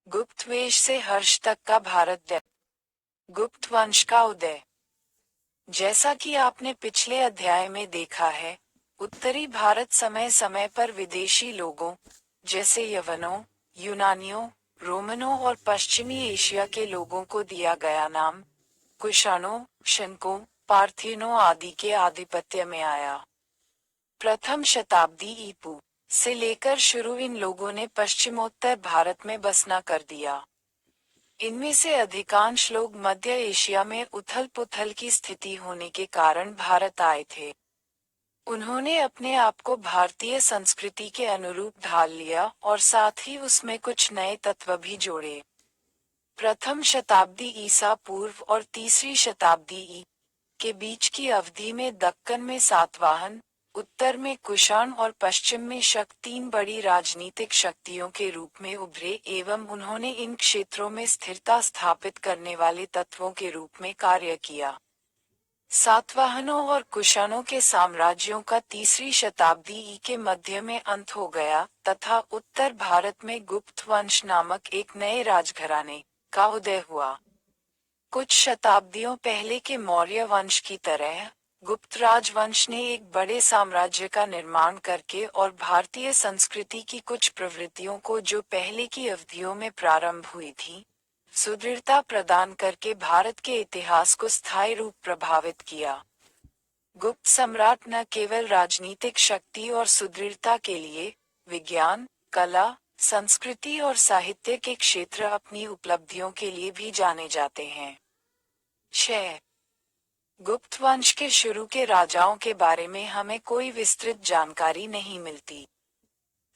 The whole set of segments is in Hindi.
गुप्त वेश से हर्ष तक का भारत। गुप्त वंश का उदय। जैसा कि आपने पिछले अध्याय में देखा है, उत्तरी भारत समय समय पर विदेशी लोगों जैसे यवनों, यूनानियों, रोमनों और पश्चिमी एशिया के लोगों को दिया गया नाम कुषाणों, शंकों, पार्थियनों आदि के आधिपत्य में आया। प्रथम शताब्दी ईपू से लेकर शुरू इन लोगों ने पश्चिमोत्तर भारत में बसना कर दिया। इनमें से अधिकांश लोग मध्य एशिया में उथल पुथल की स्थिति होने के कारण भारत आए थे। उन्होंने अपने आप को भारतीय संस्कृति के अनुरूप ढाल लिया और साथ ही उसमें कुछ नए तत्व भी जोड़े। प्रथम शताब्दी ईसा पूर्व और तीसरी शताब्दी ई के बीच की अवधि में दक्कन में सातवाहन, उत्तर में कुषाण और पश्चिम में शक तीन बड़ी राजनीतिक शक्तियों के रूप में उभरे एवं उन्होंने इन क्षेत्रों में स्थिरता स्थापित करने वाले तत्वों के रूप में कार्य किया। सातवाहनों और कुषाणों के साम्राज्यों का तीसरी शताब्दी ई के मध्य में अंत हो गया तथा उत्तर भारत में गुप्त वंश नामक एक नए राजघराने का उदय हुआ। कुछ शताब्दियों पहले के मौर्य वंश की तरह गुप्त राजवंश ने एक बड़े साम्राज्य का निर्माण करके और भारतीय संस्कृति की कुछ प्रवृत्तियों को जो पहले की अवधियों में प्रारंभ हुई थी, सुदृढ़ता प्रदान करके भारत के इतिहास को स्थायी रूप प्रभावित किया। गुप्त सम्राट न केवल राजनीतिक शक्ति और सुदृढ़ता के लिए विज्ञान, कला, संस्कृति और साहित्य के क्षेत्र अपनी उपलब्धियों के लिए भी जाने जाते हैं। 6. गुप्त वंश के शुरू के राजाओं के बारे में हमें कोई विस्तृत जानकारी नहीं मिलती।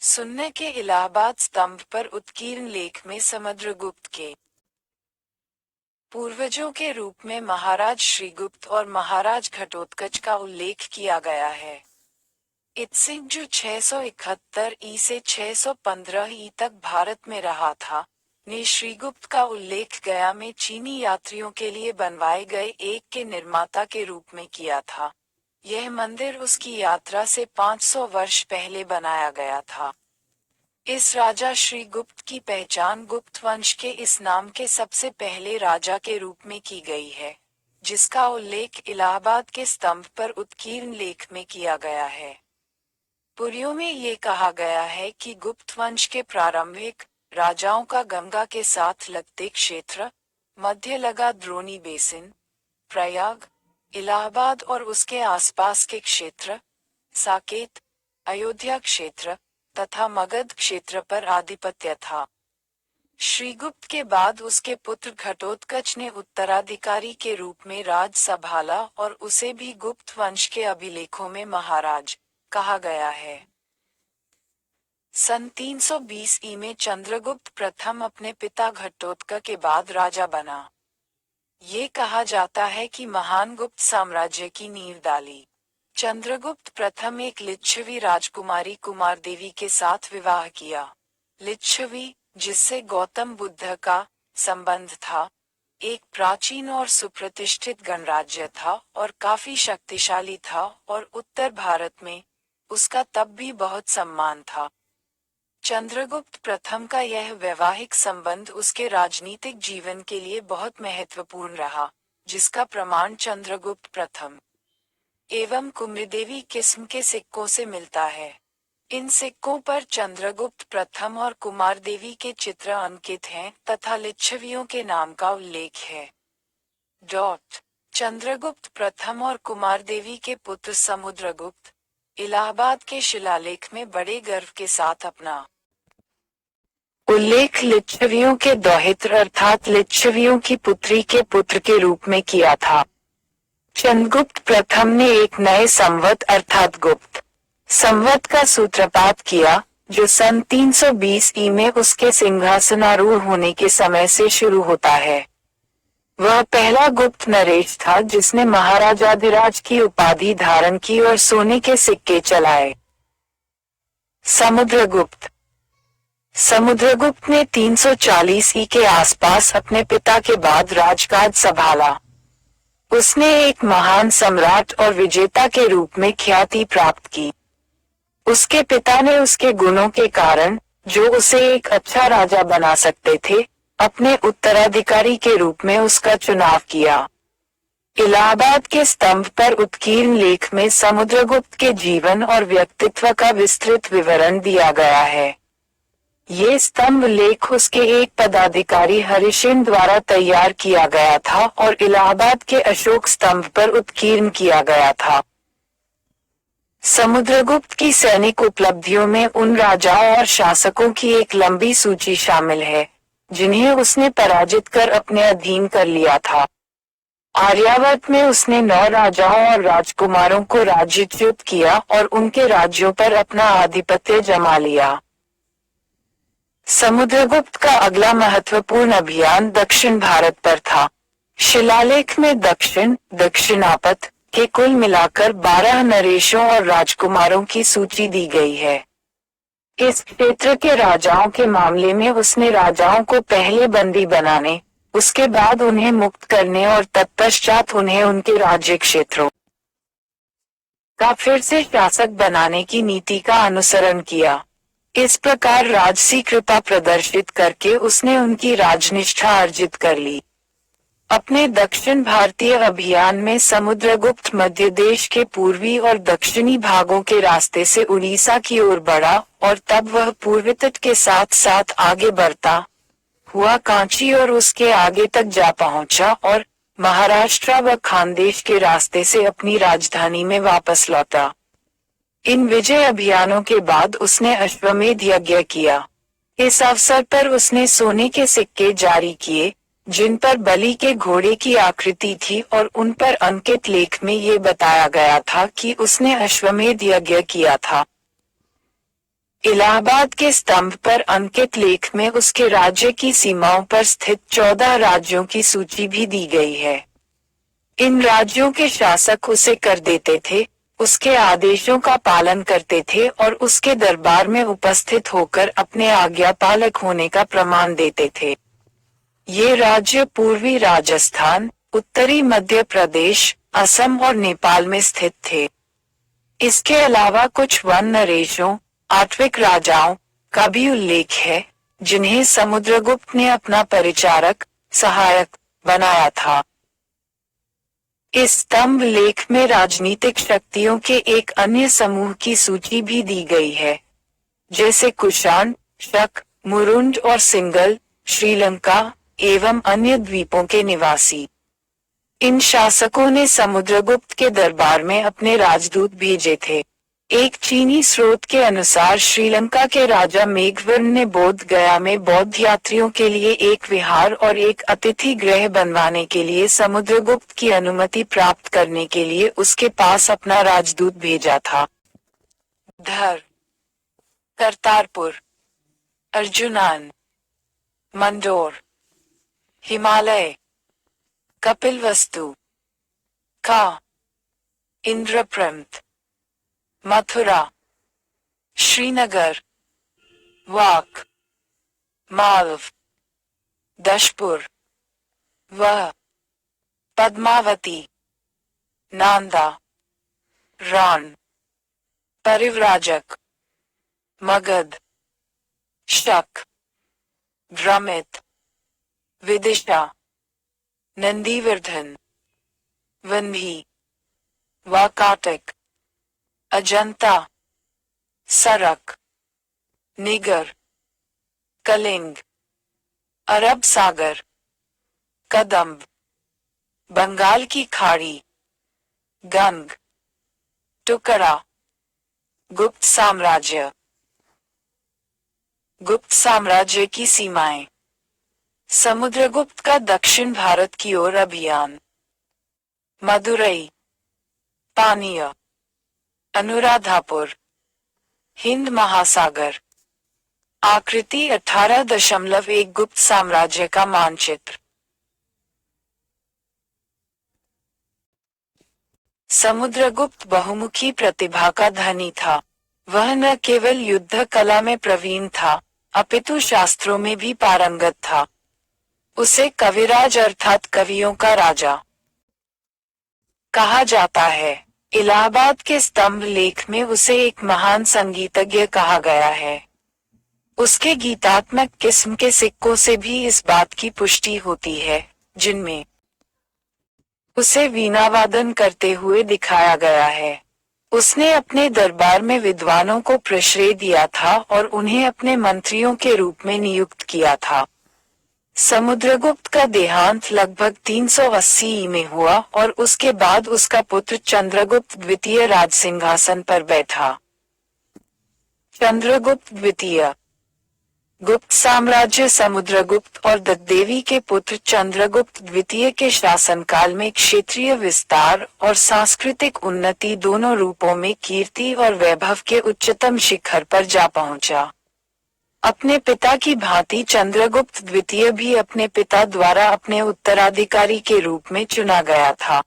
सुन्ने के इलाहाबाद स्तंभ पर उत्कीर्ण लेख में समुद्रगुप्त के पूर्वजों के रूप में महाराज श्रीगुप्त और महाराज घटोत्कच का उल्लेख किया गया है। इत्सिंग जो 671 ई से 615 ई तक भारत में रहा था, ने श्रीगुप्त का उल्लेख गया में चीनी यात्रियों के लिए बनवाए गए एक के निर्माता के रूप में किया था। यह मंदिर उसकी यात्रा से 500 वर्ष पहले बनाया गया था। इस राजा श्रीगुप्त की पहचान गुप्त वंश के इस नाम के सबसे पहले राजा के रूप में की गई है, जिसका उल्लेख इलाहाबाद के स्तंभ पर उत्कीर्ण लेख में किया गया है। पुरियों में ये कहा गया है कि गुप्त वंश के प्रारंभिक राजाओं का गंगा के साथ लगते क्षेत्र, मध्य लगा द्रोणी बेसिन, प्रयाग, इलाहाबाद और उसके आसपास के क्षेत्र, साकेत, अयोध्या क्षेत्र तथा मगध क्षेत्र पर आधिपत्य था। श्रीगुप्त के बाद उसके पुत्र घटोत्कच ने उत्तराधिकारी के रूप में राज संभाला और उसे भी गुप्त वंश के अभिलेखों में महाराज कहा गया है। सन 320 ई में चंद्रगुप्त प्रथम अपने पिता घटोत्कच के बाद राजा बना। ये कहा जाता है कि महान गुप्त साम्राज्य की नींव डाली। चंद्रगुप्त प्रथम एक लिच्छवी राजकुमारी कुमारदेवी के साथ विवाह किया। लिच्छवी, जिससे गौतम बुद्ध का संबंध था, एक प्राचीन और सुप्रतिष्ठित गणराज्य था और काफी शक्तिशाली था और उत्तर भारत में उसका तब भी बहुत सम्मान था। चंद्रगुप्त प्रथम का यह वैवाहिक संबंध उसके राजनीतिक जीवन के लिए बहुत महत्वपूर्ण रहा, जिसका प्रमाण चंद्रगुप्त प्रथम एवं कुमारदेवी किस्म के सिक्कों से मिलता है। इन सिक्कों पर चंद्रगुप्त प्रथम और कुमारदेवी के चित्र अंकित हैं तथा लिच्छवियों के नाम का उल्लेख है। चंद्रगुप्त प्रथम और कुमारदेवी के पुत्र समुद्रगुप्त इलाहाबाद के शिलालेख में बड़े गर्व के साथ अपना उल्लेख लिच्छवियों के दौहित्र अर्थात लिच्छवियों की पुत्री के पुत्र के रूप में किया था। चंद्रगुप्त प्रथम ने एक नए संवत अर्थात गुप्त संवत का सूत्रपात किया, जो सन 320 ई में उसके सिंहासनारूढ़ होने के समय से शुरू होता है। वह पहला गुप्त नरेश था जिसने महाराजाधिराज की उपाधि धारण की और सोने के सिक्के चलाए। समुद्रगुप्त ने 340 ई के आसपास अपने पिता के बाद राजकाज संभाला। उसने एक महान सम्राट और विजेता के रूप में ख्याति प्राप्त की। उसके पिता ने उसके गुणों के कारण, जो उसे एक अच्छा राजा बना सकते थे, अपने उत्तराधिकारी के रूप में उसका चुनाव किया। इलाहाबाद के स्तंभ पर उत्कीर्ण लेख में समुद्रगुप्त के जीवन और व्यक्तित्व का विस्तृत विवरण दिया गया है। ये स्तंभ लेख उसके एक पदाधिकारी हरिसेन द्वारा तैयार किया गया था और इलाहाबाद के अशोक स्तंभ पर उत्कीर्ण किया गया था। समुद्रगुप्त की सैनिक उपलब्धियों में उन राजाओं और शासकों की एक लंबी सूची शामिल है, जिन्हें उसने पराजित कर अपने अधीन कर लिया था। आर्यावर्त में उसने 9 राजाओं और राजकुमारों को राज्यच्युत किया और उनके राज्यों पर अपना आधिपत्य जमा लिया। समुद्रगुप्त का अगला महत्वपूर्ण अभियान दक्षिण भारत पर था। शिलालेख में दक्षिणापथ के कुल मिलाकर 12 नरेशों और राजकुमारों की सूची दी गई है। इस क्षेत्र के राजाओं के मामले में उसने राजाओं को पहले बंदी बनाने, उसके बाद उन्हें मुक्त करने और तत्पश्चात उन्हें उनके राज्य क्षेत्रों का फिर से शासक बनाने की नीति का अनुसरण किया। इस प्रकार राजसी कृपा प्रदर्शित करके उसने उनकी राजनिष्ठा अर्जित कर ली। अपने दक्षिण भारतीय अभियान में समुद्रगुप्त मध्य देश के पूर्वी और दक्षिणी भागों के रास्ते से उड़ीसा की ओर बढ़ा और तब वह पूर्वी तट के साथ साथ आगे बढ़ता हुआ कांची और उसके आगे तक जा पहुंचा और महाराष्ट्र व खानदेश के रास्ते से अपनी राजधानी में वापस लौटा। इन विजय अभियानों के बाद उसने अश्वमेध यज्ञ किया। इस अवसर पर उसने सोने के सिक्के जारी किए, जिन पर बलि के घोड़े की आकृति थी और उन पर अंकित लेख में ये बताया गया था कि उसने अश्वमेध यज्ञ किया था। इलाहाबाद के स्तंभ पर अंकित लेख में उसके राज्य की सीमाओं पर स्थित 14 राज्यों की सूची भी दी गई है। इन राज्यों के शासक उसे कर देते थे, उसके आदेशों का पालन करते थे और उसके दरबार में उपस्थित होकर अपने आज्ञापालक होने का प्रमाण देते थे। ये राज्य पूर्वी राजस्थान, उत्तरी मध्य प्रदेश, असम और नेपाल में स्थित थे। इसके अलावा कुछ वन नरेशों, आठविक राजाओं का भी उल्लेख है, जिन्हें समुद्रगुप्त ने अपना परिचारक, सहायक बनाया था। इस स्तंभ लेख में राजनीतिक शक्तियों के एक अन्य समूह की सूची भी दी गई है, जैसे कुषाण, शक, मुरुंड और सिंगल, श्रीलंका एवं अन्य द्वीपों के निवासी। इन शासकों ने समुद्रगुप्त के दरबार में अपने राजदूत भेजे थे। एक चीनी स्रोत के अनुसार श्रीलंका के राजा मेघवर्ण ने बोध गया में बौद्ध यात्रियों के लिए एक विहार और एक अतिथि गृह बनवाने के लिए समुद्रगुप्त की अनुमति प्राप्त करने के लिए उसके पास अपना राजदूत भेजा था। धर, करतारपुर, अर्जुनान, मंदोर, हिमालय, कपिलवस्तु, का, इंद्रप्रस्थ, मथुरा, श्रीनगर, वाक, मालव, दशपुर, वह, पद्मावती, नांदा, रान, परिव्राजक, मगध, शक, ड्रमित, विदिशा, नंदीवर्धन, वन्भी, वाकाटक, अजंता, सरक, निगर, कलिंग, अरब सागर, कदम्ब, बंगाल की खाड़ी, गंग, टुकड़ा, गुप्त साम्राज्य। गुप्त साम्राज्य की सीमाएं। समुद्रगुप्त का दक्षिण भारत की ओर अभियान। मदुरई, पानीय, अनुराधापुर, हिंद महासागर। आकृति 18.1 गुप्त साम्राज्य का मानचित्र। समुद्रगुप्त बहुमुखी प्रतिभा का धनी था। वह न केवल युद्ध कला में प्रवीण था, अपितु शास्त्रों में भी पारंगत था। उसे कविराज अर्थात कवियों का राजा कहा जाता है। इलाहाबाद के स्तंभ लेख में उसे एक महान संगीतज्ञ कहा गया है। उसके गीतात्मक किस्म के सिक्कों से भी इस बात की पुष्टि होती है, जिनमें उसे वीणावादन करते हुए दिखाया गया है। उसने अपने दरबार में विद्वानों को प्रश्रय दिया था और उन्हें अपने मंत्रियों के रूप में नियुक्त किया था। समुद्रगुप्त का देहांत लगभग 380 में हुआ और उसके बाद उसका पुत्र चंद्रगुप्त द्वितीय राजसिंहासन पर बैठा। चंद्रगुप्त द्वितीय गुप्त साम्राज्य समुद्रगुप्त और दत्तदेवी के पुत्र चंद्रगुप्त द्वितीय के शासनकाल में क्षेत्रीय विस्तार और सांस्कृतिक उन्नति दोनों रूपों में कीर्ति और वैभव के उच्चतम शिखर पर जा पहुंचा। अपने पिता की भांति चंद्रगुप्त द्वितीय भी अपने पिता द्वारा अपने उत्तराधिकारी के रूप में चुना गया था।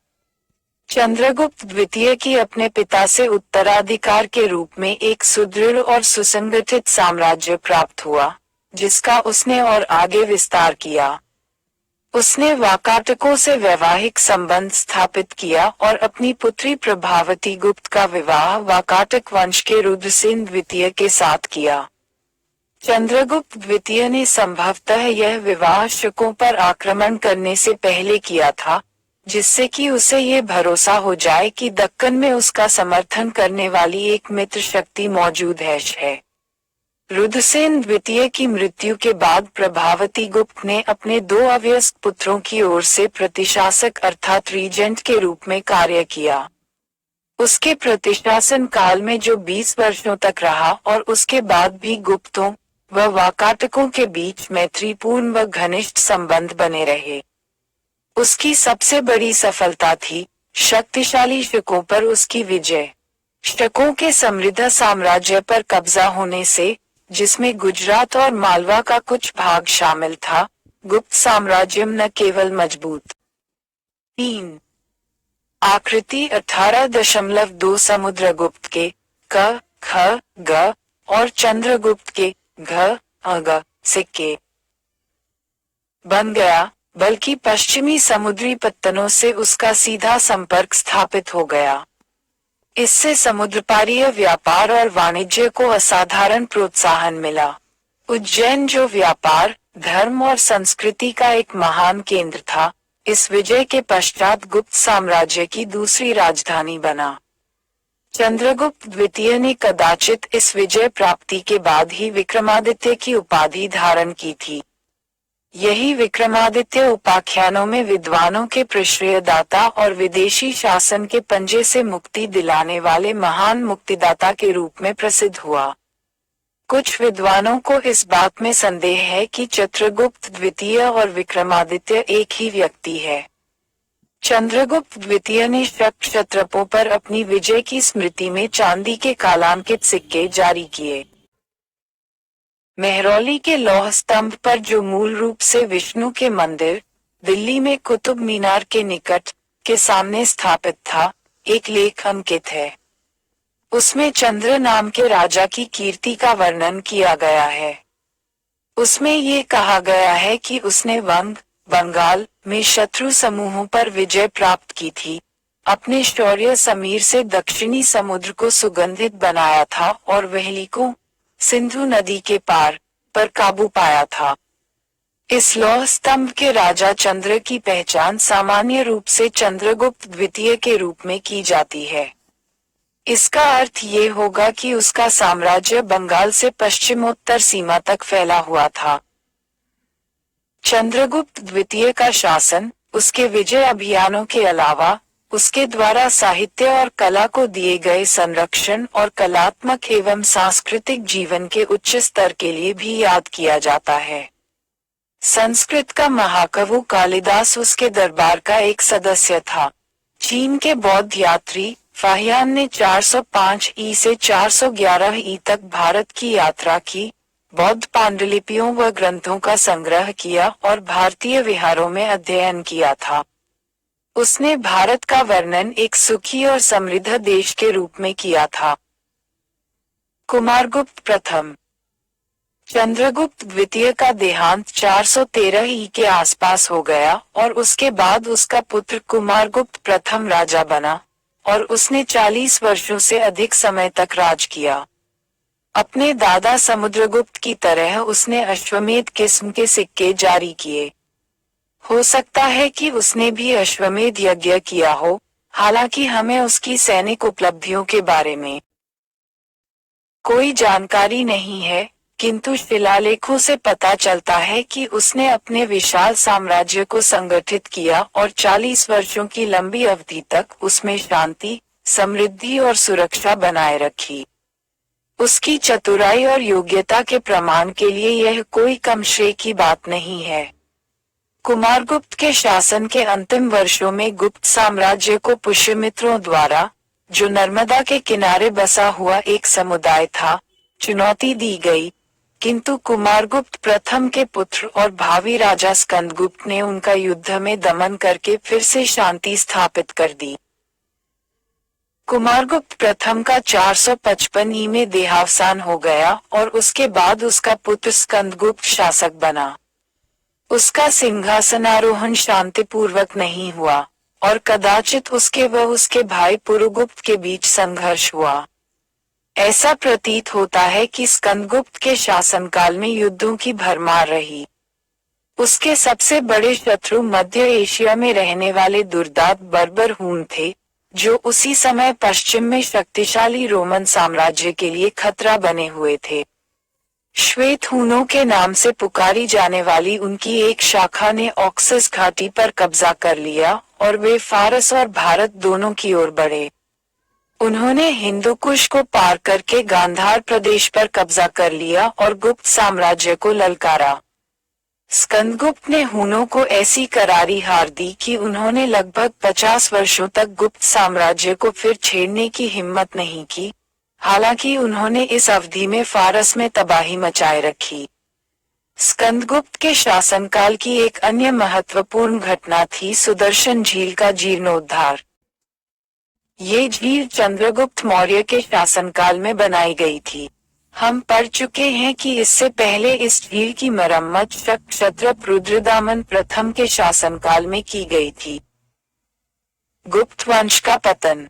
चंद्रगुप्त द्वितीय की अपने पिता से उत्तराधिकार के रूप में एक सुदृढ़ और सुसंगठित साम्राज्य प्राप्त हुआ, जिसका उसने और आगे विस्तार किया। उसने वाकाटकों से वैवाहिक संबंध स्थापित किया और अपनी पुत्री प्रभावती गुप्त का विवाह वाकाटक वंश के रुद्रसेन द्वितीय के साथ किया। चंद्रगुप्त द्वितीय ने संभवतः यह विवाह शकों पर आक्रमण करने से पहले किया था, जिससे कि उसे ये भरोसा हो जाए कि दक्कन में उसका समर्थन करने वाली एक मित्र शक्ति मौजूद है। रुद्रसेन द्वितीय की मृत्यु के बाद प्रभावती गुप्त ने अपने 2 अवयस्क पुत्रों की ओर से प्रतिशासक अर्थात रीजेंट के रूप में कार्य किया। उसके प्रतिशासन काल में जो 20 वर्षों तक रहा और उसके बाद भी गुप्तों व वाकाटकों के बीच मैत्रीपूर्ण व घनिष्ठ संबंध बने रहे। उसकी सबसे बड़ी सफलता थी शक्तिशाली शकों पर उसकी विजय। शकों के समृद्ध साम्राज्य पर कब्जा होने से, जिसमें गुजरात और मालवा का कुछ भाग शामिल था, गुप्त साम्राज्य न केवल मजबूत 3 आकृति 18.2 समुद्रगुप्त के क, ख, ग और चंद्रगुप्त के घ, अग सिक्के बन गया, बल्कि पश्चिमी समुद्री पत्तनों से उसका सीधा संपर्क स्थापित हो गया। इससे समुद्रपारीय व्यापार और वाणिज्य को असाधारण प्रोत्साहन मिला। उज्जैन जो व्यापार, धर्म और संस्कृति का एक महान केंद्र था, इस विजय के पश्चात गुप्त साम्राज्य की दूसरी राजधानी बना। चंद्रगुप्त द्वितीय ने कदाचित इस विजय प्राप्ति के बाद ही विक्रमादित्य की उपाधि धारण की थी। यही विक्रमादित्य उपाख्यानों में विद्वानों के प्रश्रयदाता और विदेशी शासन के पंजे से मुक्ति दिलाने वाले महान मुक्तिदाता के रूप में प्रसिद्ध हुआ। कुछ विद्वानों को इस बात में संदेह है कि चित्रगुप्त द्वितीय और विक्रमादित्य एक ही व्यक्ति है। चंद्रगुप्त द्वितीय ने शक क्षत्रपों पर अपनी विजय की स्मृति में चांदी के कालांकित सिक्के जारी किए। मेहरौली के लौह स्तंभ पर जो मूल रूप से विष्णु के मंदिर, दिल्ली में कुतुब मीनार के निकट के सामने स्थापित था, एक लेख अंकित है। उसमें चंद्र नाम के राजा की कीर्ति का वर्णन किया गया है। उसमें ये कहा गया है कि उसने बंगाल में शत्रु समूहों पर विजय प्राप्त की थी, अपने शौर्य समीर से दक्षिणी समुद्र को सुगंधित बनाया था और वहली को सिंधु नदी के पार पर काबू पाया था। इस लौह स्तंभ के राजा चंद्र की पहचान सामान्य रूप से चंद्रगुप्त द्वितीय के रूप में की जाती है। इसका अर्थ ये होगा कि उसका साम्राज्य बंगाल से पश्चिमोत्तर सीमा तक फैला हुआ था। चंद्रगुप्त द्वितीय का शासन, उसके विजय अभियानों के अलावा, उसके द्वारा साहित्य और कला को दिए गए संरक्षण और कलात्मक एवं सांस्कृतिक जीवन के उच्च स्तर के लिए भी याद किया जाता है। संस्कृत का महाकवि कालिदास उसके दरबार का एक सदस्य था। चीन के बौद्ध यात्री फाहियान ने 405 ई से 411 ई तक भारत की यात्रा की, बौद्ध पांडुलिपियों व ग्रंथों का संग्रह किया और भारतीय विहारों में अध्ययन किया था। उसने भारत का वर्णन एक सुखी और समृद्ध देश के रूप में किया था। कुमारगुप्त प्रथम। चंद्रगुप्त द्वितीय का देहांत 413 ई के आसपास हो गया और उसके बाद उसका पुत्र कुमारगुप्त प्रथम राजा बना और उसने 40 वर्षों से अधिक समय तक राज किया। अपने दादा समुद्रगुप्त की तरह उसने अश्वमेध किस्म के सिक्के जारी किए। हो सकता है कि उसने भी अश्वमेध यज्ञ किया हो, हालांकि हमें उसकी सैनिक उपलब्धियों के बारे में कोई जानकारी नहीं है, किंतु शिलालेखों से पता चलता है कि उसने अपने विशाल साम्राज्य को संगठित किया और 40 वर्षों की लंबी अवधि तक उसमें शांति, समृद्धि और सुरक्षा बनाए रखी। उसकी चतुराई और योग्यता के प्रमाण के लिए यह कोई कम श्रेय की बात नहीं है। कुमारगुप्त के शासन के अंतिम वर्षों में गुप्त साम्राज्य को पुष्यमित्रों द्वारा, जो नर्मदा के किनारे बसा हुआ एक समुदाय था, चुनौती दी गई, किंतु कुमारगुप्त प्रथम के पुत्र और भावी राजा स्कंदगुप्त ने उनका युद्ध में दमन करके फिर से शांति स्थापित कर दी। कुमारगुप्त प्रथम का 455 ई में देहावसान हो गया और उसके बाद उसका पुत्र स्कंदगुप्त शासक बना। उसका सिंहासनारोहण शांतिपूर्वक नहीं हुआ और कदाचित उसके व उसके भाई पुरुगुप्त के बीच संघर्ष हुआ। ऐसा प्रतीत होता है कि स्कंदगुप्त के शासनकाल में युद्धों की भरमार रही। उसके सबसे बड़े शत्रु मध्य एशिया में रहने वाले दुर्दांत बर्बर हून थे, जो उसी समय पश्चिम में शक्तिशाली रोमन साम्राज्य के लिए खतरा बने हुए थे। श्वेत हूनों के नाम से पुकारी जाने वाली उनकी एक शाखा ने ऑक्सस घाटी पर कब्जा कर लिया और वे फारस और भारत दोनों की ओर बढ़े। उन्होंने हिंदुकुश को पार करके गांधार प्रदेश पर कब्जा कर लिया और गुप्त साम्राज्य को ललकारा। स्कंदगुप्त ने हूनों को ऐसी करारी हार दी कि उन्होंने लगभग 50 वर्षों तक गुप्त साम्राज्य को फिर छेड़ने की हिम्मत नहीं की, हालांकि उन्होंने इस अवधि में फारस में तबाही मचाए रखी। स्कंदगुप्त के शासनकाल की एक अन्य महत्वपूर्ण घटना थी सुदर्शन झील का जीर्णोद्धार। ये झील चंद्रगुप्त मौर्य के शासनकाल में बनाई गई थी। हम पढ़ चुके हैं कि इससे पहले इस झील की मरम्मत क्षत्रप रुद्रदामन प्रथम के शासनकाल में की गई थी। गुप्त वंश का पतन।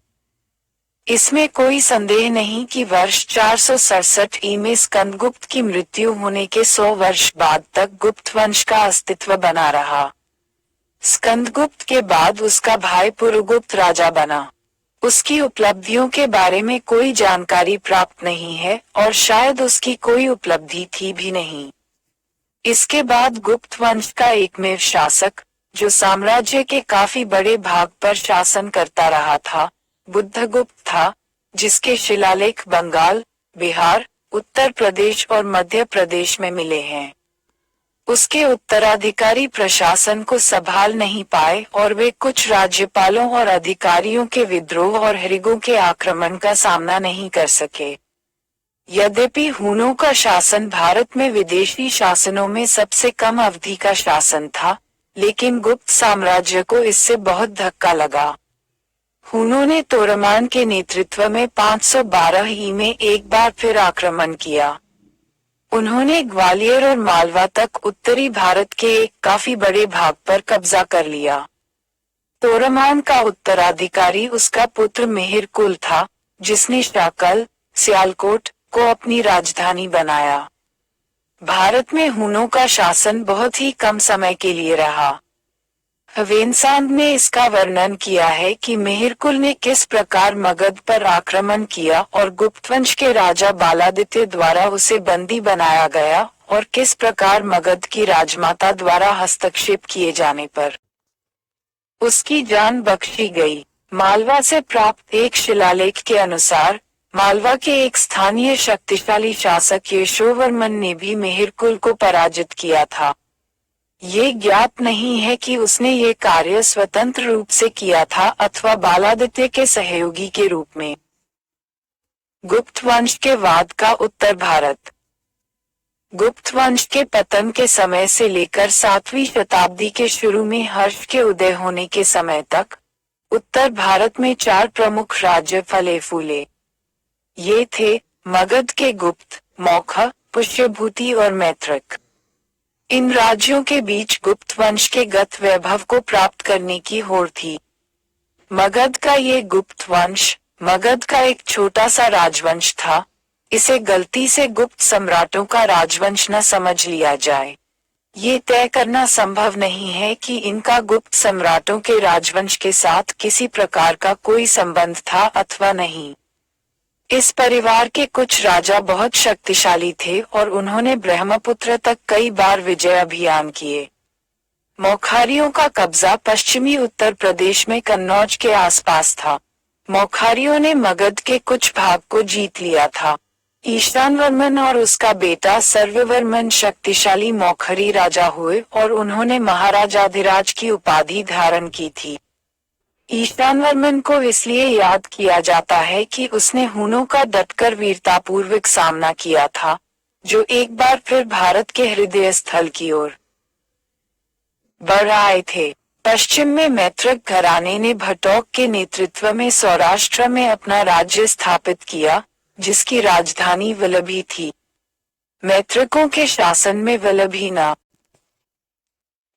इसमें कोई संदेह नहीं कि वर्ष 467 ई में स्कंदगुप्त की मृत्यु होने के 100 वर्ष बाद तक गुप्त वंश का अस्तित्व बना रहा। स्कंदगुप्त के बाद उसका भाई पुरुगुप्त राजा बना। उसकी उपलब्धियों के बारे में कोई जानकारी प्राप्त नहीं है और शायद उसकी कोई उपलब्धि थी भी नहीं। इसके बाद गुप्त वंश का एकमेव शासक, जो साम्राज्य के काफी बड़े भाग पर शासन करता रहा था, बुद्धगुप्त था, जिसके शिलालेख बंगाल, बिहार, उत्तर प्रदेश और मध्य प्रदेश में मिले हैं। उसके उत्तराधिकारी प्रशासन को संभाल नहीं पाए और वे कुछ राज्यपालों और अधिकारियों के विद्रोह और हरिगों के आक्रमण का सामना नहीं कर सके। यद्यपि हूनों का शासन भारत में विदेशी शासनों में सबसे कम अवधि का शासन था, लेकिन गुप्त साम्राज्य को इससे बहुत धक्का लगा। हूनों ने तोरमान के नेतृत्व में 512 ई में एक बार फिर आक्रमण किया। उन्होंने ग्वालियर और मालवा तक उत्तरी भारत के एक काफी बड़े भाग पर कब्जा कर लिया। तोरमान का उत्तराधिकारी उसका पुत्र मिहिरकुल था, जिसने शाकल, सियालकोट को अपनी राजधानी बनाया। भारत में हूनों का शासन बहुत ही कम समय के लिए रहा। हवेनसांग ने इसका वर्णन किया है कि मिहिरकुल ने किस प्रकार मगध पर आक्रमण किया और गुप्तवंश के राजा बालादित्य द्वारा उसे बंदी बनाया गया और किस प्रकार मगध की राजमाता द्वारा हस्तक्षेप किए जाने पर उसकी जान बख्शी गई। मालवा से प्राप्त एक शिलालेख के अनुसार मालवा के एक स्थानीय शक्तिशाली शासक यशोवर्मन ने भी मिहिरकुल को पराजित किया था। ये ज्ञात नहीं है कि उसने ये कार्य स्वतंत्र रूप से किया था अथवा बालादित्य के सहयोगी के रूप में। गुप्त वंश के वाद का उत्तर भारत। गुप्त वंश के पतन के समय से लेकर 7वीं शताब्दी के शुरू में हर्ष के उदय होने के समय तक उत्तर भारत में 4 प्रमुख राज्य फले फूले। ये थे मगध के गुप्त, मौखा, पुष्यभूति और मैत्रक। इन राज्यों के बीच गुप्त वंश के गत वैभव को प्राप्त करने की होड़ थी। मगध का ये गुप्त वंश मगध का एक छोटा सा राजवंश था। इसे गलती से गुप्त सम्राटों का राजवंश न समझ लिया जाए। ये तय करना संभव नहीं है कि इनका गुप्त सम्राटों के राजवंश के साथ किसी प्रकार का कोई संबंध था अथवा नहीं। इस परिवार के कुछ राजा बहुत शक्तिशाली थे और उन्होंने ब्रह्मपुत्र तक कई बार विजय अभियान किए। मौखारियों का कब्जा पश्चिमी उत्तर प्रदेश में कन्नौज के आसपास था। मौखारियों ने मगध के कुछ भाग को जीत लिया था। ईशानवर्मन और उसका बेटा सर्ववर्मन शक्तिशाली मौखरी राजा हुए और उन्होंने महाराजाधिराज की उपाधि धारण की थी। ईशानवर्मन को इसलिए याद किया जाता है कि उसने हुनों का डटकर वीरतापूर्वक सामना किया था, जो एक बार फिर भारत के हृदय स्थल की ओर बढ़ आए थे। पश्चिम में मैत्रक घराने ने भटौक के नेतृत्व में सौराष्ट्र में अपना राज्य स्थापित किया, जिसकी राजधानी वल्लभी थी। मैत्रकों के शासन में वल्लभी न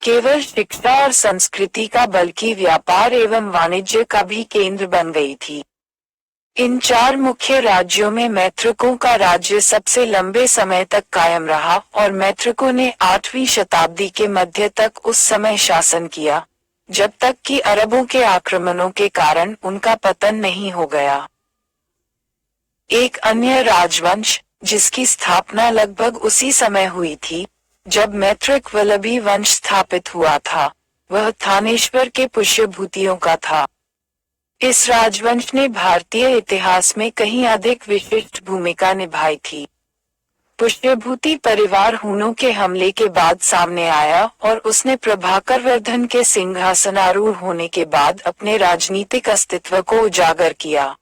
केवल शिक्षा और संस्कृति का बल्कि व्यापार एवं वाणिज्य का भी केंद्र बन गई थी। इन 4 मुख्य राज्यों में मैत्रकों का राज्य सबसे लंबे समय तक कायम रहा और मैत्रकों ने 8वीं शताब्दी के मध्य तक उस समय शासन किया, जब तक कि अरबों के आक्रमणों के कारण उनका पतन नहीं हो गया। एक अन्य राजवंश, जिसकी स्थापना लगभग उसी समय हुई थी जब मैत्रक वल्लभी वंश स्थापित हुआ था, वह थानेश्वर के पुष्यभूतियों का था। इस राजवंश ने भारतीय इतिहास में कहीं अधिक विशिष्ट भूमिका निभाई थी। पुष्यभूति परिवार हुनों के हमले के बाद सामने आया और उसने प्रभाकर वर्धन के सिंहासनारूढ़ होने के बाद अपने राजनीतिक अस्तित्व को उजागर किया।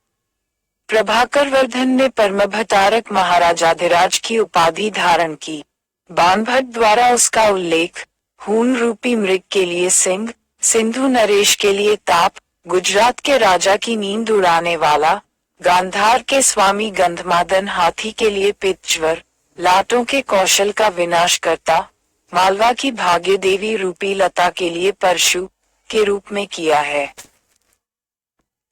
प्रभाकर वर्धन ने परमभट्टारक महाराजाधिराज की उपाधि धारण की। बाणभट्ट द्वारा उसका उल्लेख हून रूपी मृग के लिए सिंह, सिंधु नरेश के लिए ताप, गुजरात के राजा की नींद उड़ाने वाला, गांधार के स्वामी गंधमादन हाथी के लिए पितज्वर, लाटों के कौशल का विनाश करता, मालवा की भाग्य देवी रूपी लता के लिए परशु के रूप में किया है।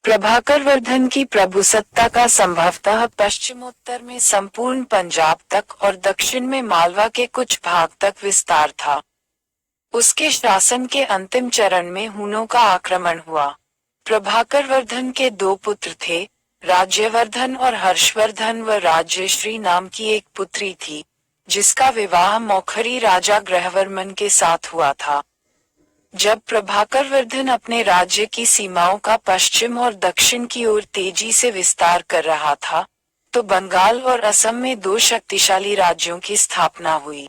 प्रभाकर वर्धन की प्रभुसत्ता का संभवतः पश्चिमोत्तर में संपूर्ण पंजाब तक और दक्षिण में मालवा के कुछ भाग तक विस्तार था। उसके शासन के अंतिम चरण में हुनों का आक्रमण हुआ। प्रभाकर वर्धन के 2 पुत्र थे, राज्यवर्धन और हर्षवर्धन, व राज्यश्री नाम की एक पुत्री थी, जिसका विवाह मौखरी राजा ग्रहवर्मन के साथ हुआ था। जब प्रभाकर वर्धन अपने राज्य की सीमाओं का पश्चिम और दक्षिण की ओर तेजी से विस्तार कर रहा था, तो बंगाल और असम में 2 शक्तिशाली राज्यों की स्थापना हुई।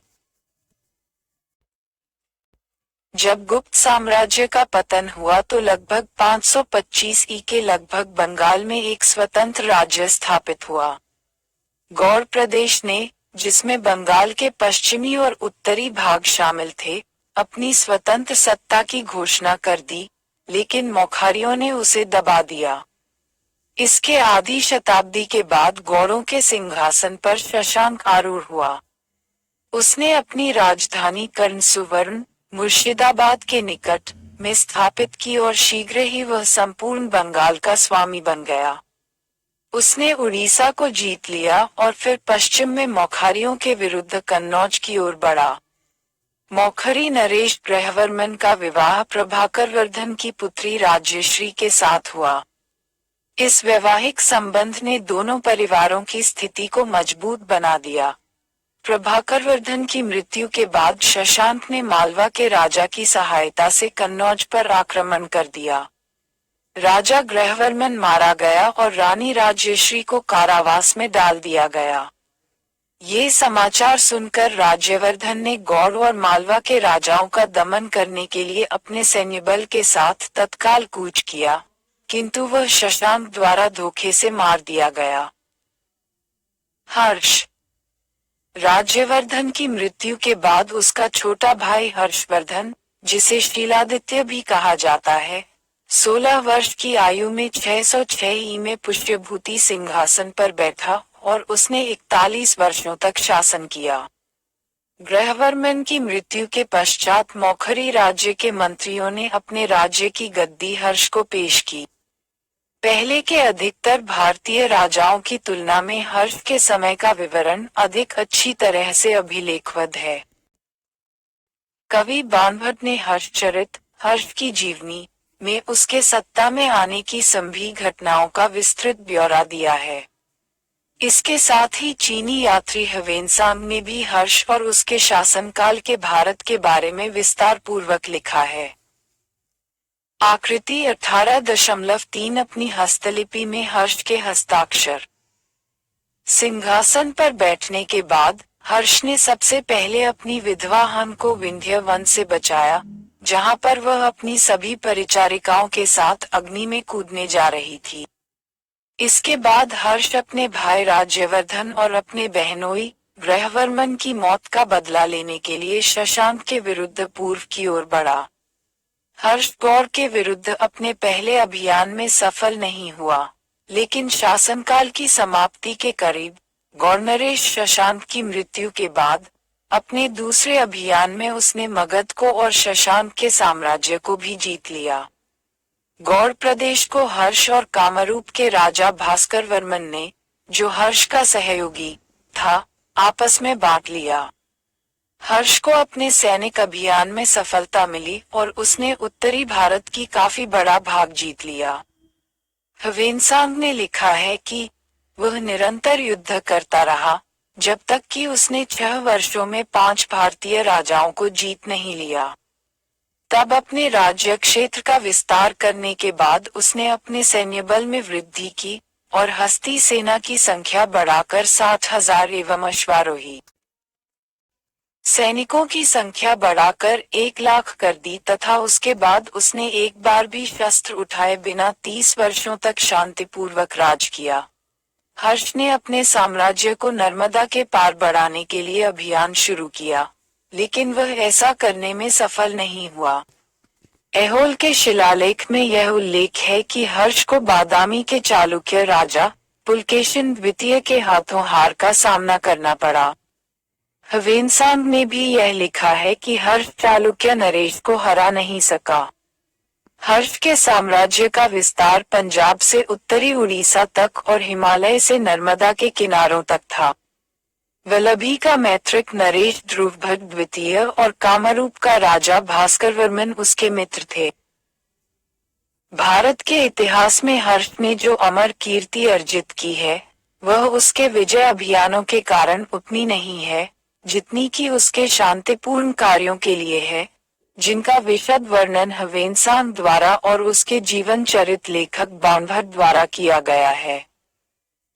जब गुप्त साम्राज्य का पतन हुआ तो लगभग 525 ई के लगभग बंगाल में एक स्वतंत्र राज्य स्थापित हुआ। गौड़ प्रदेश ने, जिसमें बंगाल के पश्चिमी और उत्तरी भाग शामिल थे, अपनी स्वतंत्र सत्ता की घोषणा कर दी, लेकिन मौखारियों ने उसे दबा दिया। इसके आधी शताब्दी के बाद गौड़ों के सिंहासन पर शशांक आरूढ़ हुआ। उसने अपनी राजधानी कर्णसुवर्ण, मुर्शिदाबाद के निकट में स्थापित की और शीघ्र ही वह संपूर्ण बंगाल का स्वामी बन गया। उसने उड़ीसा को जीत लिया और फिर पश्चिम में मौखारियों के विरुद्ध कन्नौज की ओर बढ़ा। मौखरी नरेश ग्रहवर्मन का विवाह प्रभाकर वर्धन की पुत्री राज्यश्री के साथ हुआ। इस वैवाहिक संबंध ने दोनों परिवारों की स्थिति को मजबूत बना दिया। प्रभाकर वर्धन की मृत्यु के बाद शशांक ने मालवा के राजा की सहायता से कन्नौज पर आक्रमण कर दिया। राजा ग्रहवर्मन मारा गया और रानी राज्यश्री को कारावास में डाल दिया गया। ये समाचार सुनकर राज्यवर्धन ने गौड़ और मालवा के राजाओं का दमन करने के लिए अपने सैन्य बल के साथ तत्काल कूच किया, किंतु वह शशांक द्वारा धोखे से मार दिया गया। हर्ष राज्यवर्धन की मृत्यु के बाद उसका छोटा भाई हर्षवर्धन, जिसे शीलादित्य भी कहा जाता है, 16 वर्ष की आयु में 606 ई में पुष्यभूति सिंहासन पर बैठा और उसने 41 वर्षों तक शासन किया। ग्रहवर्मन की मृत्यु के पश्चात मौखरी राज्य के मंत्रियों ने अपने राज्य की गद्दी हर्ष को पेश की। पहले के अधिकतर भारतीय राजाओं की तुलना में हर्ष के समय का विवरण अधिक अच्छी तरह से अभिलेखबद्ध है। कवि बाणभट्ट ने हर्षचरित, हर्ष की जीवनी, में उसके सत्ता में आने की सभी घटनाओं का विस्तृत ब्यौरा दिया है। इसके साथ ही चीनी यात्री ह्वेनसांग ने भी हर्ष और उसके शासनकाल के भारत के बारे में विस्तार पूर्वक लिखा है। आकृति 18.3 अपनी हस्तलिपि में हर्ष के हस्ताक्षर। सिंहासन पर बैठने के बाद हर्ष ने सबसे पहले अपनी विधवा हन को विंध्य वन से बचाया, जहां पर वह अपनी सभी परिचारिकाओं के साथ अग्नि में कूदने जा रही थी। इसके बाद हर्ष अपने भाई राज्यवर्धन और अपने बहनोई ग्रहवर्मन की मौत का बदला लेने के लिए शशांक के विरुद्ध पूर्व की ओर बढ़ा। हर्ष गौर के विरुद्ध अपने पहले अभियान में सफल नहीं हुआ, लेकिन शासनकाल की समाप्ति के करीब गौरनरेश शशांक की मृत्यु के बाद अपने दूसरे अभियान में उसने मगध को और शशांक के साम्राज्य को भी जीत लिया। गौड़ प्रदेश को हर्ष और कामरूप के राजा भास्कर वर्मन ने, जो हर्ष का सहयोगी था, आपस में बांट लिया। हर्ष को अपने सैनिक अभियान में सफलता मिली और उसने उत्तरी भारत की काफी बड़ा भाग जीत लिया। ह्वेनसांग ने लिखा है कि वह निरंतर युद्ध करता रहा, जब तक कि उसने 6 वर्षों में 5 भारतीय राजाओं को जीत नहीं लिया। तब अपने राज्य क्षेत्र का विस्तार करने के बाद उसने अपने सैन्य बल में वृद्धि की और हस्ती सेना की संख्या बढ़ाकर 60,000 एवं अश्वारोही सैनिकों की संख्या बढ़ाकर 1 लाख कर दी तथा उसके बाद उसने एक बार भी शस्त्र उठाए बिना 30 वर्षों तक शांतिपूर्वक राज किया। हर्ष ने अपने साम्राज्य को नर्मदा के पार बढ़ाने के लिए अभियान शुरू किया, लेकिन वह ऐसा करने में सफल नहीं हुआ। ऐहोल के शिलालेख में यह उल्लेख है कि हर्ष को बादामी के चालुक्य राजा पुलकेशिन द्वितीय के हाथों हार का सामना करना पड़ा। ह्वेनसांग ने भी यह लिखा है कि हर्ष चालुक्य नरेश को हरा नहीं सका। हर्ष के साम्राज्य का विस्तार पंजाब से उत्तरी उड़ीसा तक और हिमालय से नर्मदा के किनारों तक था। वल्लभी का मैत्रिक नरेश ध्रुवभट्ट द्वितीय और कामरूप का राजा भास्कर वर्मन उसके मित्र थे। भारत के इतिहास में हर्ष ने जो अमर कीर्ति अर्जित की है, वह उसके विजय अभियानों के कारण उतनी नहीं है, जितनी कि उसके शांतिपूर्ण कार्यों के लिए है, जिनका विशद वर्णन ह्वेनसांग द्वारा और उसके जीवन चरित लेखक बाणभट्ट द्वारा किया गया है।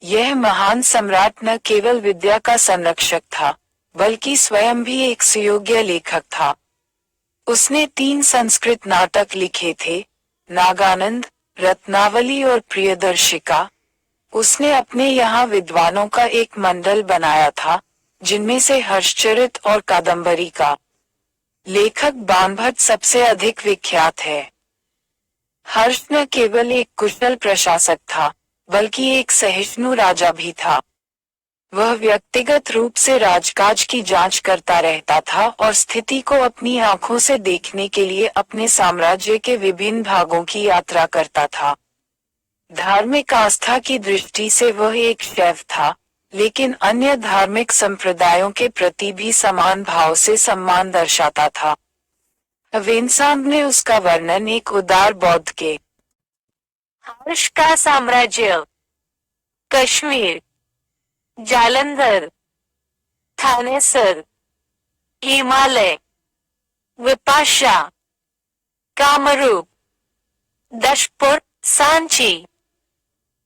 यह महान सम्राट न केवल विद्या का संरक्षक था, बल्कि स्वयं भी एक सुयोग्य लेखक था। उसने 3 संस्कृत नाटक लिखे थे, नागानंद, रत्नावली और प्रियदर्शिका। उसने अपने यहाँ विद्वानों का एक मंडल बनाया था, जिनमें से हर्षचरित और कादम्बरी का लेखक बाणभट्ट सबसे अधिक विख्यात है। हर्ष न केवल एक कुशल प्रशासक था, बल्कि एक सहिष्णु राजा भी था। वह व्यक्तिगत रूप से राजकाज की जांच करता रहता था और स्थिति को अपनी आंखों से देखने के लिए अपने साम्राज्य के विभिन्न भागों की यात्रा करता था। धार्मिक आस्था की दृष्टि से वह एक शैव था, लेकिन अन्य धार्मिक संप्रदायों के प्रति भी समान भाव से सम्मान दर्शाता था। ह्वेनसांग ने उसका वर्णन एक उदार बौद्ध के हर्ष का साम्राज्य, कश्मीर, जालंधर, थानेसर, हिमालय, विपाशा, कामरूप, दशपुर, सांची,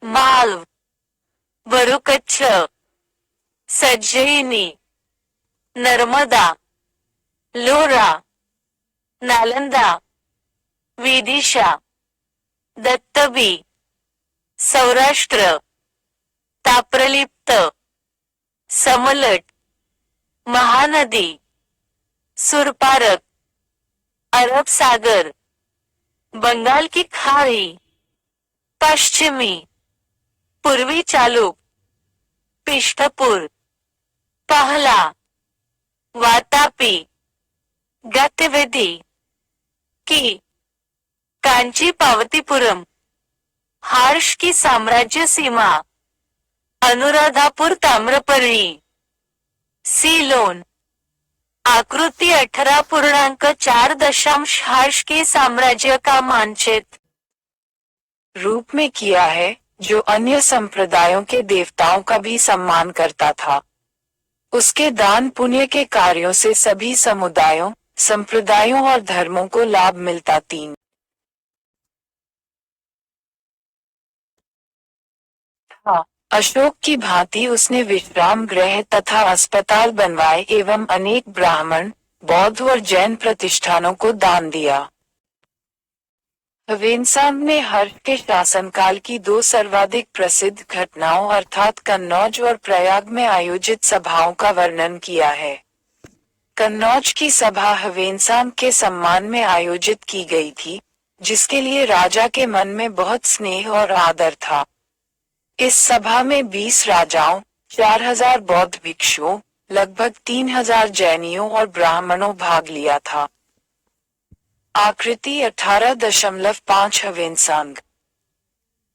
मालव, भरुकच्छ, सज्जयिनी, नर्मदा, लोरा, नालंदा, विदिशा, दत्तबी, सौराष्ट्र, ताप्रलिप्त, समलट, महानदी, सुरपारक, अरब सागर, बंगाल की खाड़ी, पश्चिमी, पूर्वी चालुक, पिष्ठपुर, पहला, वातापी, गतिविधि की, कांची पावतीपुरम, हर्ष की साम्राज्य सीमा अनुराधापुर ताम्रपर्णी सीलोन आकृति 18.4 हर्ष के साम्राज्य का मानचित्र रूप में किया है, जो अन्य संप्रदायों के देवताओं का भी सम्मान करता था। उसके दान पुण्य के कार्यों से सभी समुदायों, संप्रदायों और धर्मों को लाभ मिलता। 3 था। अशोक की भांति उसने विश्राम गृह तथा अस्पताल बनवाए एवं अनेक ब्राह्मण, बौद्ध और जैन प्रतिष्ठानों को दान दिया। ह्वेनसांग ने हर्ष के शासनकाल की 2 सर्वाधिक प्रसिद्ध घटनाओं अर्थात कन्नौज और प्रयाग में आयोजित सभाओं का वर्णन किया है। कन्नौज की सभा ह्वेनसांग के सम्मान में आयोजित की गई थी, जिसके लिए राजा के मन में बहुत स्नेह और आदर था। इस सभा में 20 राजाओं, 4000 बौद्ध भिक्षुओं, लगभग 3000 जैनियों और ब्राह्मणों भाग लिया था। आकृति 18.5 ह्वेनसांग।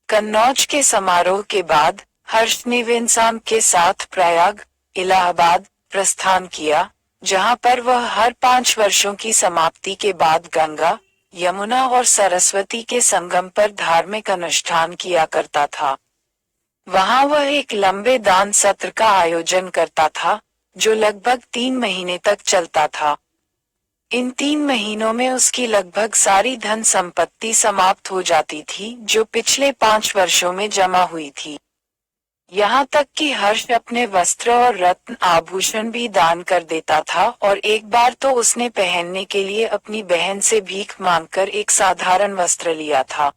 कन्नौज के समारोह के बाद हर्ष ने ह्वेनसांग के साथ प्रयाग, इलाहाबाद प्रस्थान किया, जहां पर वह हर 5 वर्षों की समाप्ति के बाद गंगा, यमुना और सरस्वती के संगम पर धार्मिक अनुष्ठान किया करता था। वहां वह एक लंबे दान सत्र का आयोजन करता था, जो लगभग 3 महीने तक चलता था। इन 3 महीनों में उसकी लगभग सारी धन संपत्ति समाप्त हो जाती थी, जो पिछले 5 वर्षों में जमा हुई थी। यहाँ तक कि हर्ष अपने वस्त्र और रत्न आभूषण भी दान कर देता था और एक बार तो उसने पहनने के लिए अपनी बहन से भीख मांगकर एक साधारण वस्त्र लिया था।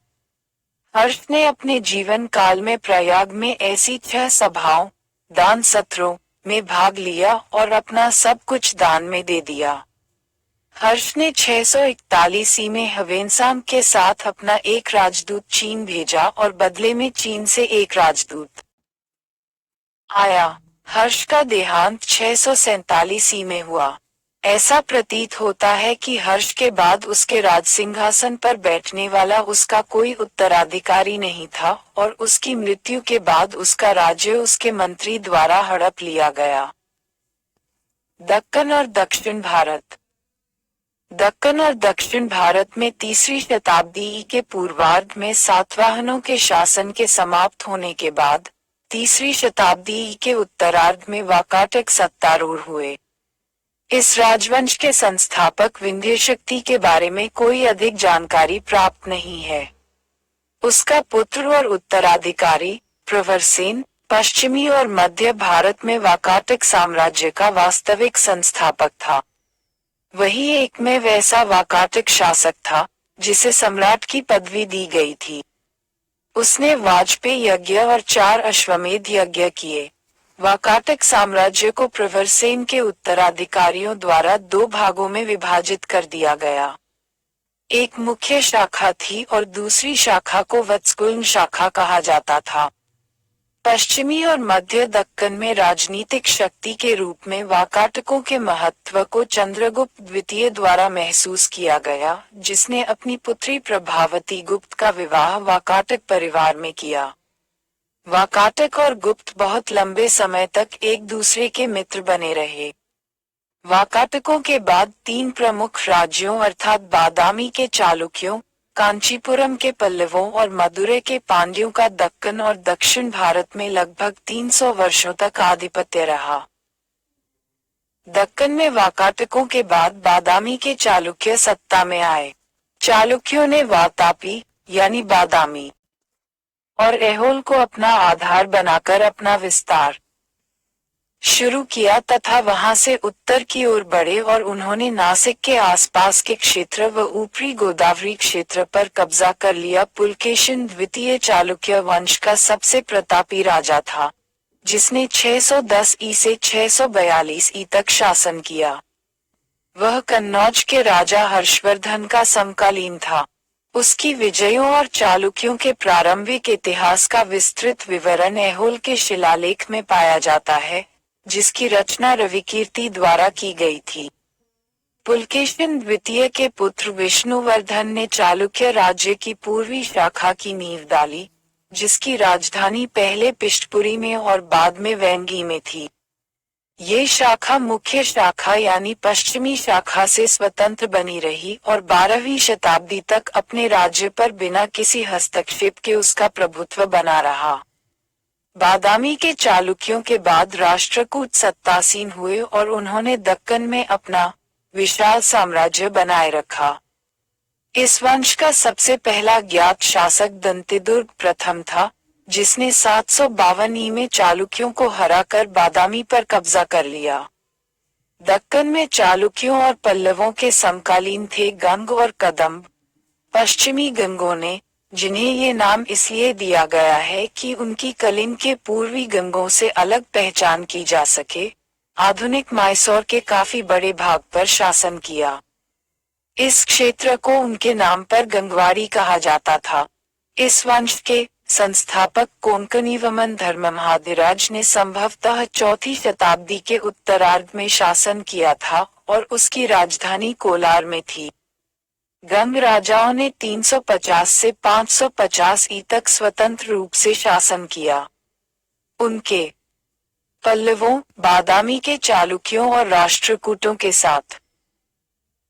हर्ष ने अपने जीवन काल में प्रयाग में ऐसी 6 सभाओं, दान सत्रों में भाग लिया और अपना सब कुछ दान में दे दिया। हर्ष ने 641 में ह्वेनसांग के साथ अपना एक राजदूत चीन भेजा और बदले में चीन से एक राजदूत आया। हर्ष का देहांत 647 में हुआ। ऐसा प्रतीत होता है कि हर्ष के बाद उसके राजसिंहासन पर बैठने वाला उसका कोई उत्तराधिकारी नहीं था और उसकी मृत्यु के बाद उसका राज्य उसके मंत्री द्वारा हड़प लिया गया। दक्कन और दक्षिण भारत। दक्कन और दक्षिण भारत में 3री शताब्दी के पूर्वार्ध में सातवाहनों के शासन के समाप्त होने के बाद 3री शताब्दी के उत्तरार्ध में वाकाटक सत्तारूढ़ हुए। इस राजवंश के संस्थापक विंध्य शक्ति के बारे में कोई अधिक जानकारी प्राप्त नहीं है। उसका पुत्र और उत्तराधिकारी प्रवरसेन पश्चिमी और मध्य भारत में वाकाटक साम्राज्य का वास्तविक संस्थापक था। वही एकमेव वैसा वाकाटक शासक था जिसे सम्राट की पदवी दी गई थी। उसने वाजपेयी यज्ञ और 4 अश्वमेध यज्ञ किए। वाकाटक साम्राज्य को प्रवरसेन के उत्तराधिकारियों द्वारा 2 भागों में विभाजित कर दिया गया। एक मुख्य शाखा थी और दूसरी शाखा को वत्सकुल्म शाखा कहा जाता था। पश्चिमी और मध्य दक्कन में राजनीतिक शक्ति के रूप में वाकाटकों के महत्व को चंद्रगुप्त द्वितीय द्वारा महसूस किया गया, जिसने अपनी पुत्री प्रभावती गुप्त का विवाह वाकाटक परिवार में किया। वाकाटक और गुप्त बहुत लंबे समय तक एक दूसरे के मित्र बने रहे। वाकाटकों के बाद 3 प्रमुख राज्यों अर्थात बादामी के चालुक्यों, कांचीपुरम के पल्लवों और मदुरै के पांड्यों का दक्कन और दक्षिण भारत में लगभग 300 वर्षों तक आधिपत्य रहा। दक्कन में वाकाटकों के बाद बादामी के चालुक्य सत्ता में आए। चालुक्यों ने वातापी यानी बादामी और ऐहोल को अपना आधार बनाकर अपना विस्तार शुरू किया तथा वहां से उत्तर की ओर बढ़े और उन्होंने नासिक के आसपास के क्षेत्र व ऊपरी गोदावरी क्षेत्र पर कब्जा कर लिया। पुलकेशिन द्वितीय चालुक्य वंश का सबसे प्रतापी राजा था, जिसने 610 ई से 642 ई तक शासन किया। वह कन्नौज के राजा हर्षवर्धन का समकालीन था। उसकी विजयों और चालुक्यों के प्रारंभिक इतिहास का विस्तृत विवरण ऐहोल के शिलालेख में पाया जाता है, जिसकी रचना रविकीर्ति द्वारा की गई थी। पुलकेशिन द्वितीय के पुत्र विष्णुवर्धन ने चालुक्य राज्य की पूर्वी शाखा की नींव डाली, जिसकी राजधानी पहले पिष्टपुरी में और बाद में वेंगी में थी। ये शाखा मुख्य शाखा यानी पश्चिमी शाखा से स्वतंत्र बनी रही और 12वीं शताब्दी तक अपने राज्य पर बिना किसी हस्तक्षेप के उसका प्रभुत्व बना रहा। बादामी के चालुक्यों के बाद राष्ट्रकूट सत्तासीन हुए और उन्होंने दक्कन में अपना विशाल साम्राज्य बनाए रखा। इस वंश का सबसे पहला ज्ञात शासक दंतेदुर्ग प्रथम था, जिसने 752 ई में चालुक्यों को हराकर बादामी पर कब्जा कर लिया। दक्कन में चालुक्यों और पल्लवों के समकालीन थे गंग और कदम्ब। पश्चिमी गंगों ने, जिन्हें ये नाम इसलिए दिया गया है कि उनकी कलिंग के पूर्वी गंगों से अलग पहचान की जा सके, आधुनिक मैसूर के काफी बड़े भाग पर शासन किया। इस क्षेत्र को उनके नाम पर गंगवाड़ी कहा जाता था। इस वंश के संस्थापक कोंकणी वमन धर्ममहाधिराज ने संभवतः 4वीं शताब्दी के उत्तरार्ध में शासन किया था और उसकी राजधानी कोलार में थी। गंग राजाओं ने 350 से 550 ई तक स्वतंत्र रूप से शासन किया। उनके पल्लवों, बादामी के चालुक्यों और राष्ट्रकूटों के साथ,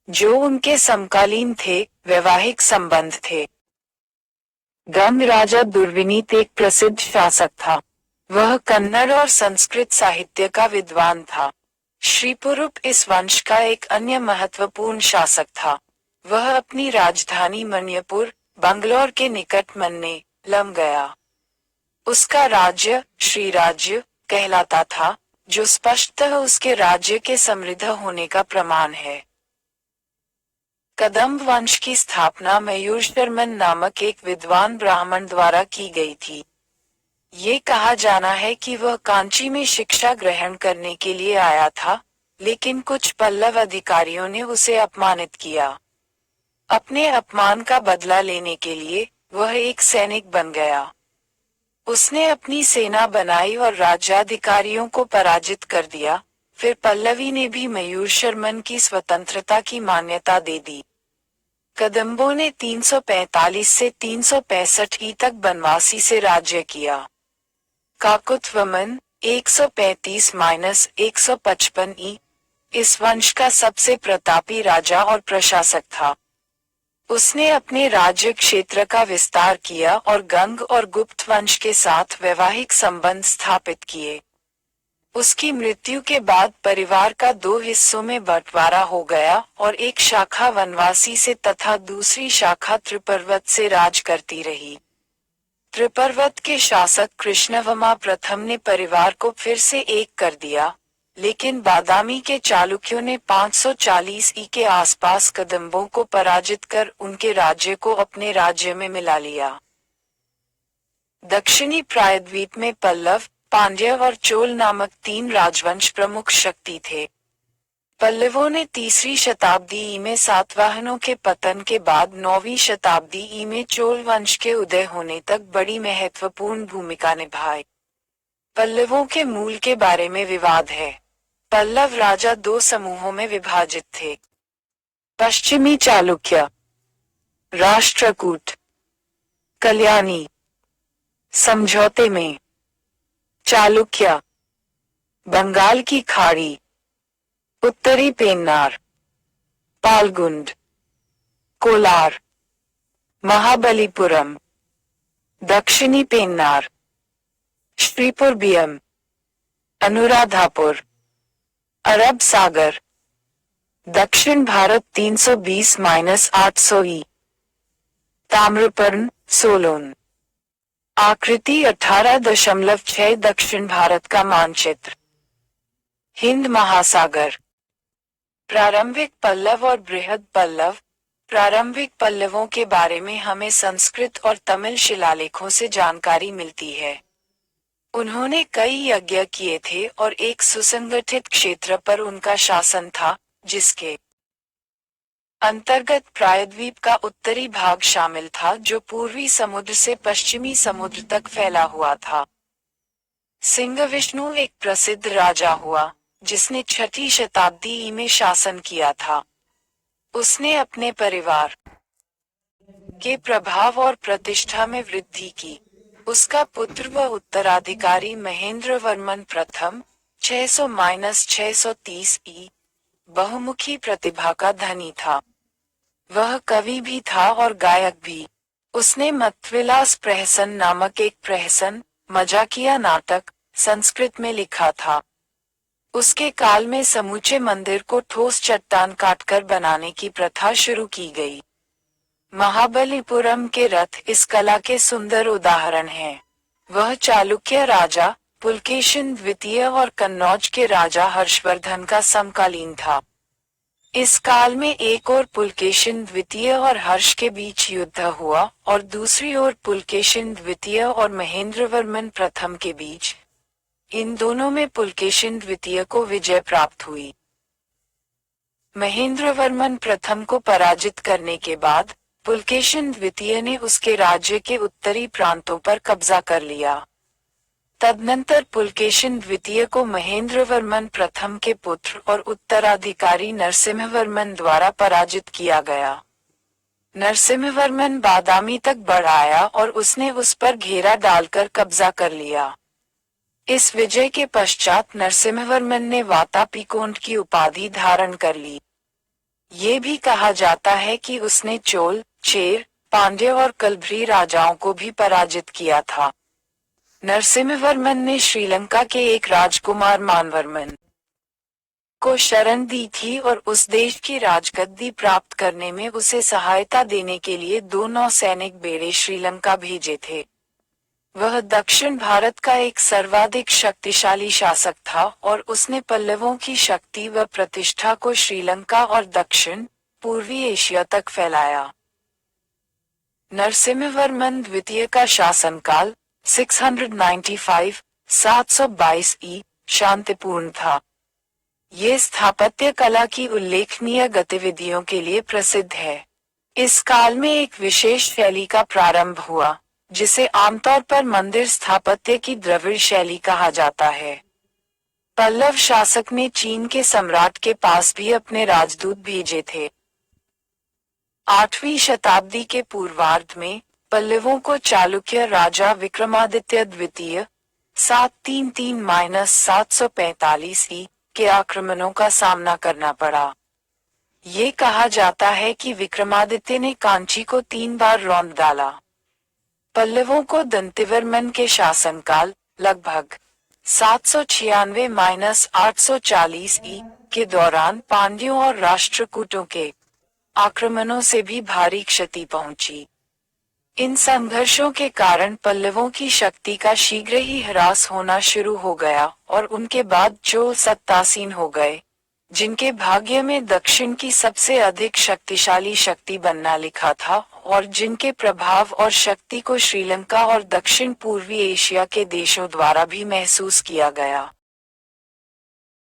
जो उनके समकालीन थे, वैवाहिक संबंध थे। गंग राजा दुर्विनीत एक प्रसिद्ध शासक था। वह कन्नड़ और संस्कृत साहित्य का विद्वान था। श्रीपुरुप इस वंश का एक अन्य महत्वपूर्ण शासक था। वह अपनी राजधानी मणिपुर, बंगलौर के निकट मन्ने लम गया। उसका राज्य श्री राज्य कहलाता था, जो स्पष्टतः उसके राज्य के समृद्ध होने का प्रमाण है। कदम्ब वंश की स्थापना मयूरशर्मन नामक एक विद्वान ब्राह्मण द्वारा की गई थी। ये कहा जाना है कि वह कांची में शिक्षा ग्रहण करने के लिए आया था, लेकिन कुछ पल्लव अधिकारियों ने उसे अपमानित किया। अपने अपमान का बदला लेने के लिए वह एक सैनिक बन गया। उसने अपनी सेना बनाई और राज्याधिकारियों को पराजित कर दिया। फिर पल्लवी ने भी मयूरशर्मन की स्वतंत्रता की मान्यता दे दी। कदम्बों ने 345 से 365 ई तक बनवासी से राज्य किया। काकुत्वमन 135-155 ई इस वंश का सबसे प्रतापी राजा और प्रशासक था। उसने अपने राज्य क्षेत्र का विस्तार किया और गंग और गुप्त वंश के साथ वैवाहिक संबंध स्थापित किए। उसकी मृत्यु के बाद परिवार का 2 हिस्सों में बंटवारा हो गया और एक शाखा वनवासी से तथा दूसरी शाखा त्रिपर्वत से राज करती रही। त्रिपर्वत के शासक कृष्णवर्मा प्रथम ने परिवार को फिर से एक कर दिया, लेकिन बादामी के चालुक्यों ने 540 ई के आसपास कदम्बों को पराजित कर उनके राज्य को अपने राज्य में मिला लिया। दक्षिणी प्रायद्वीप में पल्लव, पांड्य और चोल नामक 3 राजवंश प्रमुख शक्ति थे। पल्लवों ने 3री शताब्दी ई में सातवाहनों के पतन के बाद 9वीं शताब्दी ई में चोल वंश के उदय होने तक बड़ी महत्वपूर्ण भूमिका निभाई। पल्लवों के मूल के बारे में विवाद है। पल्लव राजा 2 समूहों में विभाजित थे। पश्चिमी चालुक्य, राष्ट्रकूट, कल्याणी। समझौते में चालुक्य, बंगाल की खाड़ी, उत्तरी पेन्नार, पालगुंड, कोलार, महाबलीपुरम, दक्षिणी पेन्नार, श्रीपुरबियम, अनुराधापुर, अरब सागर, दक्षिण भारत 320-800 ई, ताम्रपर्ण, सोलोन। आकृति 18.6 दक्षिण भारत का मानचित्र। हिंद महासागर। प्रारंभिक पल्लव और बृहद पल्लव। प्रारंभिक पल्लवों के बारे में हमें संस्कृत और तमिल शिलालेखों से जानकारी मिलती है। उन्होंने कई यज्ञ किए थे और एक सुसंगठित क्षेत्र पर उनका शासन था, जिसके अंतर्गत प्रायद्वीप का उत्तरी भाग शामिल था, जो पूर्वी समुद्र से पश्चिमी समुद्र तक फैला हुआ था। सिंहविष्णु एक प्रसिद्ध राजा हुआ, जिसने 6ठी शताब्दी ई में शासन किया था। उसने अपने परिवार के प्रभाव और प्रतिष्ठा में वृद्धि की। उसका पुत्र व उत्तराधिकारी महेंद्रवर्मन प्रथम 600-630 ई बहुमुखी प्रतिभा का धनी था। वह कवि भी था और गायक भी। उसने मतविलास प्रहसन नामक एक प्रहसन मजाकिया नाटक संस्कृत में लिखा था। उसके काल में समूचे मंदिर को ठोस चट्टान काटकर बनाने की प्रथा शुरू की गई। महाबलीपुरम के रथ इस कला के सुंदर उदाहरण हैं। वह चालुक्य राजा पुलकेशिन द्वितीय और कन्नौज के राजा हर्षवर्धन का समकालीन था। इस काल में एक ओर पुलकेशिन द्वितीय और हर्ष के बीच युद्ध हुआ और दूसरी ओर पुलकेशिन द्वितीय और महेंद्रवर्मन प्रथम के बीच। इन दोनों में पुलकेशिन द्वितीय को विजय प्राप्त हुई। महेंद्रवर्मन प्रथम को पराजित करने के बाद पुलकेशिन द्वितीय ने उसके राज्य के उत्तरी प्रांतों पर कब्जा कर लिया। तदनंतर पुलकेशिन द्वितीय को महेंद्रवर्मन प्रथम के पुत्र और उत्तराधिकारी नरसिम्हवर्मन द्वारा पराजित किया गया। नरसिम्हवर्मन बादामी तक बढ़ आया और उसने उस पर घेरा डालकर कब्जा कर लिया। इस विजय के पश्चात नरसिम्हवर्मन ने वातापीकोंड की उपाधि धारण कर ली। ये भी कहा जाता है कि उसने चोल, चेर, पांड्य और कलभ्री राजाओं को भी पराजित किया था। नरसिम्हवर्मन ने श्रीलंका के एक राजकुमार मानवर्मन को शरण दी थी और उस देश की राजगद्दी प्राप्त करने में उसे सहायता देने के लिए 2 नौसैनिक बेड़े श्रीलंका भेजे थे। वह दक्षिण भारत का एक सर्वाधिक शक्तिशाली शासक था और उसने पल्लवों की शक्ति व प्रतिष्ठा को श्रीलंका और दक्षिण पूर्वी एशिया तक फैलाया। नरसिम्हवर्मन द्वितीय का शासनकाल 695-722 ई शांतिपूर्ण था। ये स्थापत्य कला की उल्लेखनीय गतिविधियों के लिए प्रसिद्ध है। इस काल में एक विशेष शैली का प्रारंभ हुआ, जिसे आमतौर पर मंदिर स्थापत्य की द्रविड़ शैली कहा जाता है। पल्लव शासक ने चीन के सम्राट के पास भी अपने राजदूत भेजे थे। 8वीं शताब्दी के पूर्वार्ध में पल्लवों को चालुक्य राजा विक्रमादित्य द्वितीय 733-745 ई के आक्रमणों का सामना करना पड़ा। ये कहा जाता है कि विक्रमादित्य ने कांची को 3 बार रौंद डाला। पल्लवों को दंतिवर्मन के शासनकाल लगभग 796-840 ई के दौरान पांड्यों और राष्ट्रकूटों के आक्रमणों से भी भारी क्षति पहुंची। इन संघर्षों के कारण पल्लवों की शक्ति का शीघ्र ही ह्रास होना शुरू हो गया और उनके बाद चोल सत्तासीन हो गए, जिनके भाग्य में दक्षिण की सबसे अधिक शक्तिशाली शक्ति बनना लिखा था और जिनके प्रभाव और शक्ति को श्रीलंका और दक्षिण पूर्वी एशिया के देशों द्वारा भी महसूस किया गया।